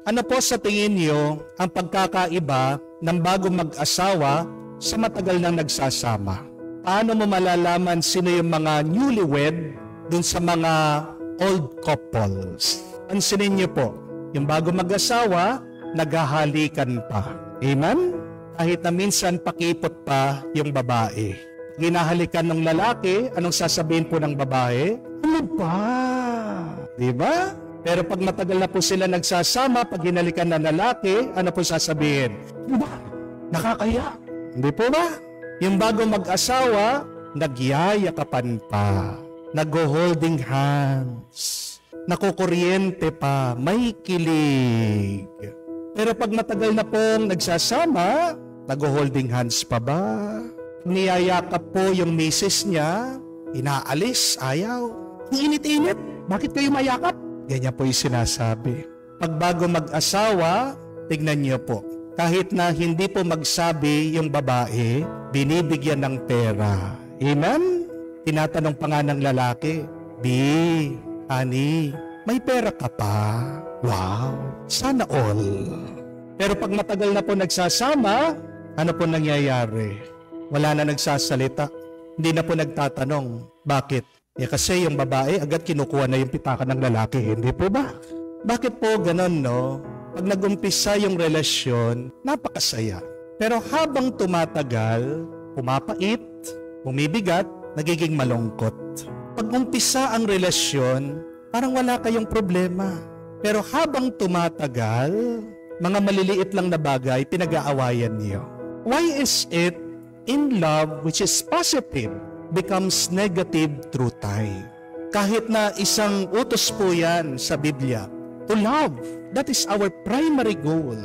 Ano po sa tingin niyo ang pagkakaiba ng bagong mag-asawa sa matagal nang nagsasama? Paano mo malalaman sino yung mga newlywed dun sa mga old couples? Pansinin niyo po, yung bagong mag-asawa, naghahalikan pa. Amen? Kahit na minsan pakipot pa yung babae. Ginahalikan ng lalaki, anong sasabihin po ng babae? Ano ba? Diba? Pero pag matagal na po sila nagsasama, pag hinalikan ng lalaki, ano po sasabihin? Diba? Nakakaya. Hindi po ba? Yung bagong mag-asawa, nagyayakapan pa. Nag-holding hands. Nakukuryente pa. May kilig. Pero pag matagal na pong nagsasama, nag-holding hands pa ba? Niyayakap po yung misis niya, inaalis, ayaw. Ang init-init, bakit kayo mayakap? Ganyan po yung sinasabi. Pag bago mag-asawa, tignan niyo po. Kahit na hindi po magsabi yung babae, binibigyan ng pera. Amen? Tinatanong pa nga ng lalaki, B, honey, may pera ka pa? Wow, sana all. Pero pag matagal na po nagsasama, ano po nangyayari? Wala na nagsasalita. Hindi na po nagtatanong. Bakit? Kasi yung babae agad kinukuha na yung pitaka ng lalaki. Hindi po ba? Bakit po ganon, no? Pag nag-umpisa yung relasyon, napakasaya. Pero habang tumatagal, pumapait, bumibigat, nagiging malungkot. Pag umpisa ang relasyon, parang wala kayong problema. Pero habang tumatagal, mga maliliit lang na bagay, pinag-aawayan niyo. Why is it in love, which is positive, becomes negative through time? Kahit na isang utos po yan sa Biblia, to love, that is our primary goal.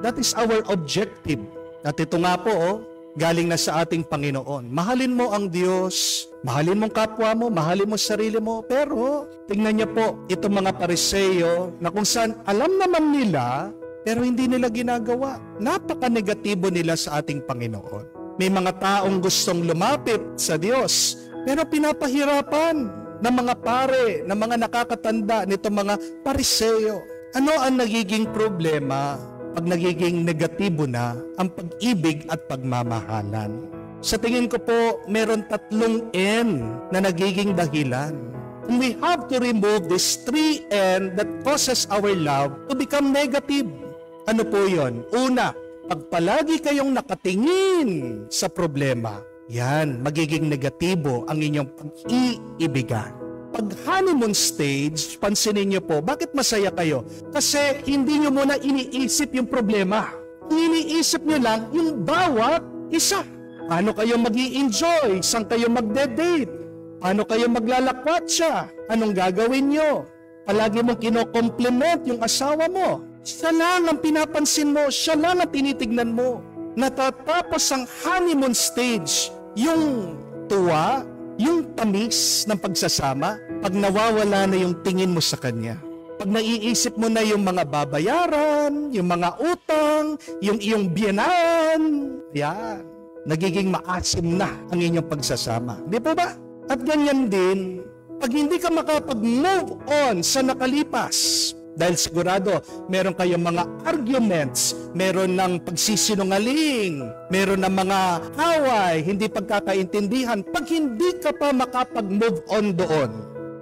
That is our objective. At ito nga po, galing na sa ating Panginoon. Mahalin mo ang Diyos, mahalin mong kapwa mo, mahalin mo sarili mo. Pero, tingnan niyo po, itong mga Pariseo na kung saan alam naman nila, pero hindi nila ginagawa. Napaka-negatibo nila sa ating Panginoon. May mga taong gustong lumapit sa Diyos, pero pinapahirapan ng mga pare, ng mga nakakatanda nito mga Pariseo. Ano ang nagiging problema pag nagiging negatibo na ang pag-ibig at pagmamahalan? Sa tingin ko po, meron 3 N na nagiging dahilan. And we have to remove this 3 N that causes our love to become negative. Ano po yon? Una, pag palagi kayong nakatingin sa problema, yan, magiging negatibo ang inyong pag-iibigan. Pag honeymoon stage, pansinin niyo po, bakit masaya kayo? Kasi hindi niyo muna iniisip yung problema. Iniisip niyo lang yung bawat isa. Paano kayo mag-i-enjoy? Saan kayo magde-date? Paano kayo maglalakwatsa? Anong gagawin niyo? Palagi mong kino-compliment yung asawa mo. Siya lang ang pinapansin mo, siya lang ang tinitignan mo. Natatapos ang honeymoon stage, yung tuwa, yung tamis ng pagsasama, pag nawawala na yung tingin mo sa kanya. Pag naiisip mo na yung mga babayaran, yung mga utang, yung iyong biyenan, yan, nagiging maasim na ang inyong pagsasama. Di po ba? At ganyan din, pag hindi ka makapag-move on sa nakalipas, dahil sigurado, meron kayong mga arguments, meron ng pagsisinungaling, meron ng mga away, hindi pagkakaintindihan. Pag hindi ka pa makapag-move on doon,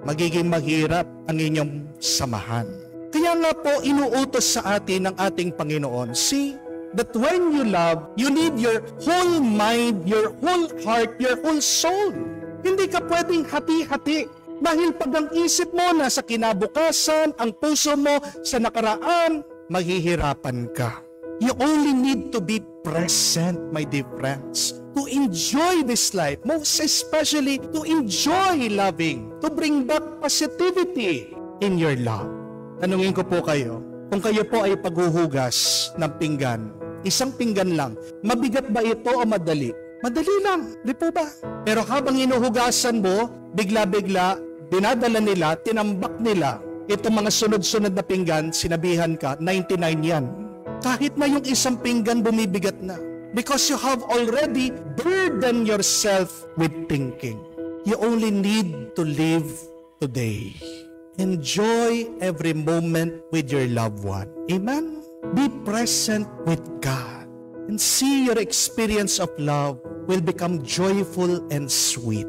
magiging mahirap ang inyong samahan. Kaya nga po, inuutos sa atin ng ating Panginoon, see, that when you love, you need your whole mind, your whole heart, your whole soul. Hindi ka pwedeng hati-hati. Dahil pag ang isip mo nasa kinabukasan, ang puso mo sa nakaraan, maghihirapan ka. You only need to be present, my dear friends, to enjoy this life, most especially to enjoy loving, to bring back positivity in your love. Tanungin ko po kayo, kung kayo po ay paghuhugas ng pinggan, isang pinggan lang, mabigat ba ito o madali? Madali lang, di po ba? Pero habang inuhugasan mo, bigla-bigla, dinadala nila, tinambak nila, itong mga sunod-sunod na pinggan, sinabihan ka, 99 yan. Kahit na yung isang pinggan bumibigat na. Because you have already burdened yourself with thinking. You only need to live today. Enjoy every moment with your loved one. Amen? Be present with God and see your experience of love will become joyful and sweet.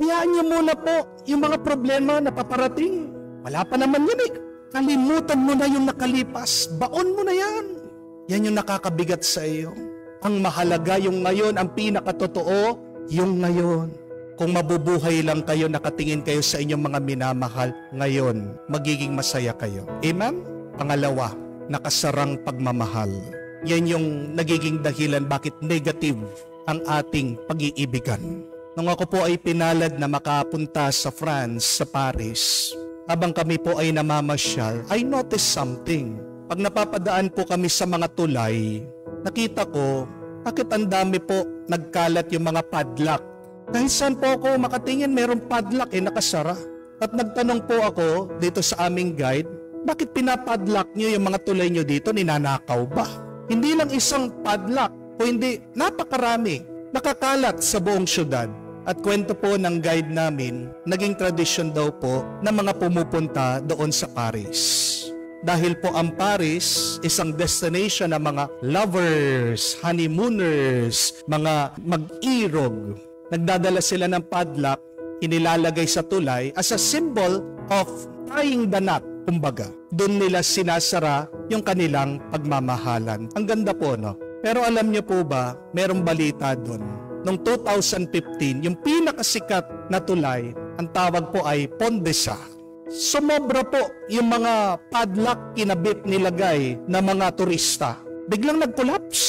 Hayaan niyo muna po yung mga problema na paparating. Wala pa naman yan eh. Kalimutan mo na yung nakalipas. Baon mo na yan. Yan yung nakakabigat sa iyo. Ang mahalaga yung ngayon, ang pinakatotoo, yung ngayon. Kung mabubuhay lang kayo, nakatingin kayo sa inyong mga minamahal, ngayon, magiging masaya kayo. Amen? Pangalawa, nakasarang pagmamahal. Yan yung nagiging dahilan bakit negative ang ating pag-iibigan. Nung ako po ay pinalad na makapunta sa France, sa Paris, habang kami po ay namamasyal, I noticed something. Pag napapadaan po kami sa mga tulay, nakita ko, bakit ang dami po nagkalat yung mga padlock. Kahit saan po ako makatingin, mayroong padlock nakasara. At nagtanong po ako dito sa aming guide, bakit pinapadlock nyo yung mga tulay nyo dito? Ninanakaw ba? Hindi lang isang padlock, o hindi, napakarami, nakakalat sa buong syudad. At kwento po ng guide namin, naging tradisyon daw po ng mga pumupunta doon sa Paris. Dahil po ang Paris, isang destination ng mga lovers, honeymooners, mga mag-irog. Nagdadala sila ng padlock, inilalagay sa tulay as a symbol of tying the knot, kumbaga. Doon nila sinasara yung kanilang pagmamahalan. Ang ganda po, no? Pero alam niyo po ba, merong balita doon. Noong 2015, yung pinakasikat na tulay, ang tawag po ay Pont de Sa. Sumobra po yung mga padlock kinabit nilagay ng mga turista. Biglang nag-collapse.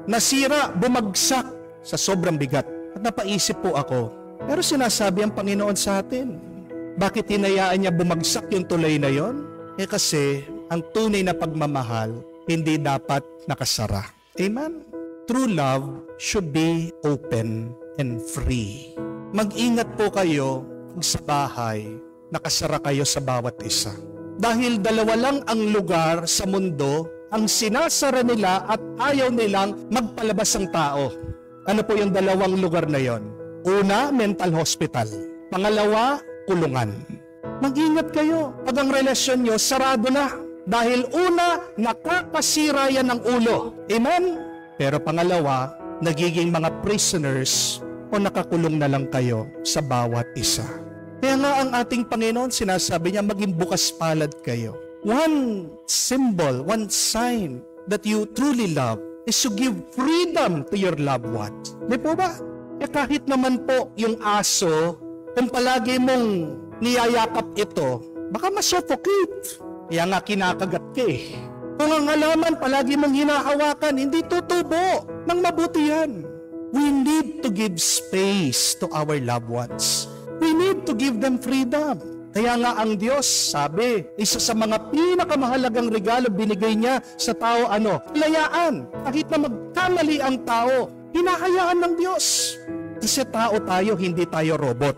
Nasira, bumagsak sa sobrang bigat. At napaisip po ako, pero sinasabi ang Panginoon sa atin, bakit hinayaan niya bumagsak yung tulay na yon? Kasi ang tunay na pagmamahal hindi dapat nakasara. Amen? True love should be open and free. Mag-ingat po kayo kung sa bahay, nakasara kayo sa bawat isa. Dahil dalawa lang ang lugar sa mundo ang sinasara nila at ayaw nilang magpalabas ang tao. Ano po yung dalawang lugar na yon? Una, mental hospital. Pangalawa, kulungan. Mag-ingat kayo pag ang relasyon nyo sarado na. Dahil una, nakakasira yan ng ulo. Amen? Pero pangalawa, nagiging mga prisoners o nakakulong na lang kayo sa bawat isa. Kaya nga ang ating Panginoon, sinasabi niya, maging bukas palad kayo. One symbol, one sign that you truly love is to give freedom to your loved ones. Di po ba? Kahit naman po yung aso, kung palagi mong niyayakap ito, baka masuffocate. Kaya nga kinakagat ka eh. Kung ang halaman palagi mong hinahawakan, hindi tutubo ng mabuti yan. We need to give space to our loved ones. We need to give them freedom. Kaya nga ang Diyos, sabi, isa sa mga pinakamahalagang regalo binigay niya sa tao, Kalayaan. Kahit na magkamali ang tao, hinahayaan ng Diyos. Kasi tao tayo, hindi tayo robot.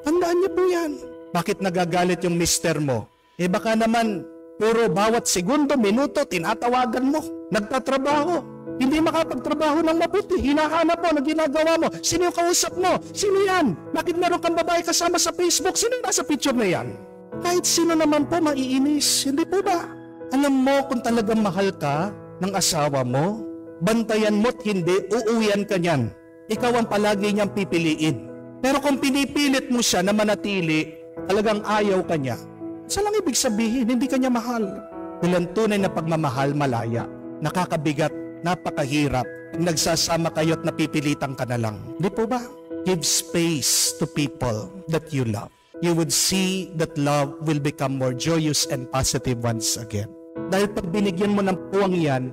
Tandaan niyo po yan. Bakit nagagalit yung mister mo? Baka naman, puro bawat segundo, minuto, tinatawagan mo. Nagtatrabaho. Hindi makapagtrabaho ng mabuti. Hinahanap mo na ginagawa mo. Sino yung kausap mo? Sino yan? Bakit meron kang babae kasama sa Facebook? Sino yung nasa picture na yan? Kahit sino naman po maiinis. Hindi po ba? Alam mo kung talagang mahal ka ng asawa mo, bantayan mo't hindi, uuwian ka niyan. Ikaw ang palagi niyang pipiliin. Pero kung pinipilit mo siya na manatili, talagang ayaw ka niya. Sa lang ibig sabihin, hindi ka niya mahal. Bilang tunay na pagmamahal, malaya. Nakakabigat. Napakahirap. Nagsasama kayo at napipilitan ka na lang. Di po ba? Give space to people that you love. You would see that love will become more joyous and positive once again. Dahil pag binigyan mo ng puwang yan,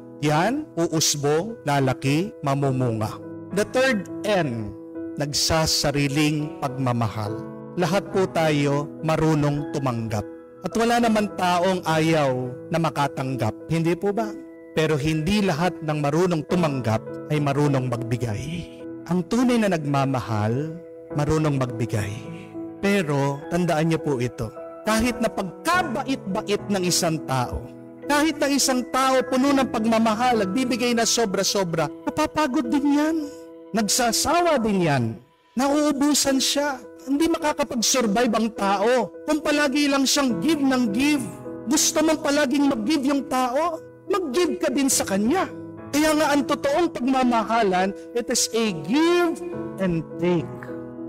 uusbong, lalaki, mamumunga. The third N, nagsasariling pagmamahal. Lahat po tayo marunong tumanggap. At wala naman taong ayaw na makatanggap. Hindi po ba? Pero hindi lahat ng marunong tumanggap ay marunong magbigay. Ang tunay na nagmamahal, marunong magbigay. Pero tandaan niyo po ito, kahit na pagkabait-bait ng isang tao, kahit na isang tao puno ng pagmamahal, nagbibigay na sobra-sobra, napapagod din yan. Nagsasawa din yan. Nauubusan siya. Hindi makakapag-survive ang tao kung palagi lang siyang give ng give. Gusto mong palaging mag-give yung tao, mag-give ka din sa kanya. Kaya nga ang totoong pagmamahalan, it is a give and take.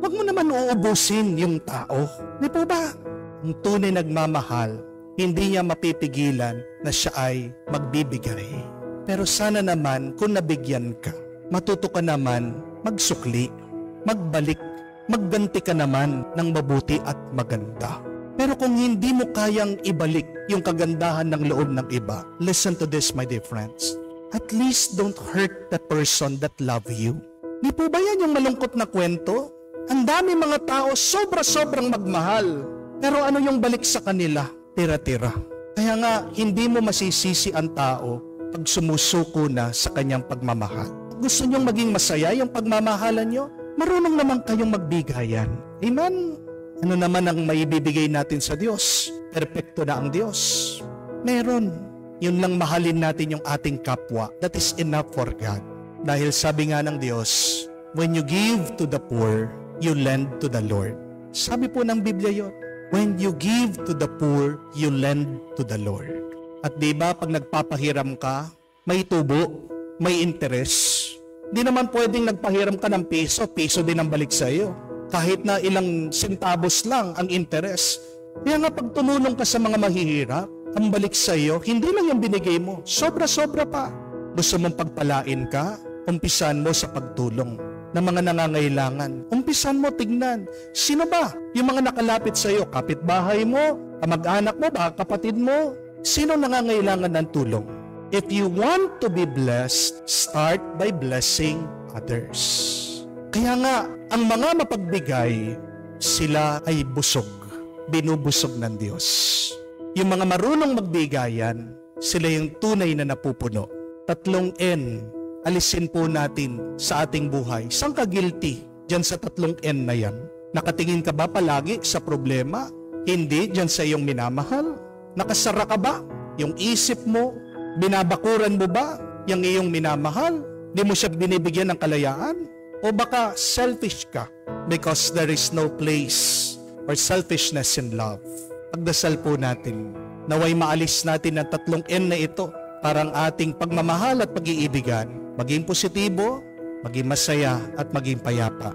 Huwag mo naman uubusin yung tao. Di po ba? Ang tunay nagmamahal, hindi niya mapipigilan na siya ay magbibigay. Pero sana naman kung nabigyan ka, matuto ka naman magsukli, magbalik, magganti ka naman ng mabuti at maganda. Pero kung hindi mo kayang ibalik yung kagandahan ng loob ng iba, listen to this, my dear friends. At least don't hurt the person that love you. Di po ba yan yung malungkot na kwento? Ang dami mga tao sobra-sobrang magmahal. Pero ano yung balik sa kanila? Tira-tira. Kaya nga, hindi mo masisisi ang tao pag sumusuko na sa kanyang pagmamahal. Gusto nyong maging masaya yung pagmamahalan nyo? Marunong naman kayong magbigayan. Amen? Ano naman ang maibibigay natin sa Diyos? Perpekto na ang Diyos. Meron. Yun lang mahalin natin yung ating kapwa. That is enough for God. Dahil sabi nga ng Diyos, when you give to the poor, you lend to the Lord. Sabi po ng Biblia yun. When you give to the poor, you lend to the Lord. At diba pag nagpapahiram ka, may tubo, may interest. Di naman pwedeng nagpahiram ka ng piso, piso din ang balik sa iyo. Kahit na ilang centavos lang ang interest. Kaya nga pag tumulong ka sa mga mahihirap, ang balik sa iyo, hindi lang yung binigay mo, sobra-sobra pa. Gusto mong pagpalain ka, umpisan mo sa pagtulong ng mga nangangailangan. Umpisan mo, tignan. Sino ba? Yung mga nakalapit sa iyo, kapitbahay mo, kamag-anak mo ba, kapatid mo? Sino nangangailangan ng tulong? If you want to be blessed, start by blessing others. Kaya nga, ang mga mapagbigay, sila ay busog. Binubusog ng Diyos. Yung mga marunong magbigayan, sila yung tunay na napupuno. 3 N, alisin po natin sa ating buhay. Saan ka guilty dyan sa 3 N na yan? Nakatingin ka ba palagi sa problema? Hindi dyan sa iyong minamahal? Nakasara ka ba? Yung isip mo, binabakuran mo ba yung iyong minamahal? Di mo siya binibigyan ng kalayaan? O baka selfish ka because there is no place or selfishness in love? Pagdasal po natin, naway maalis natin ang 3 N na ito para ang ating pagmamahal at pag-iibigan maging positibo, maging masaya at maging payapa.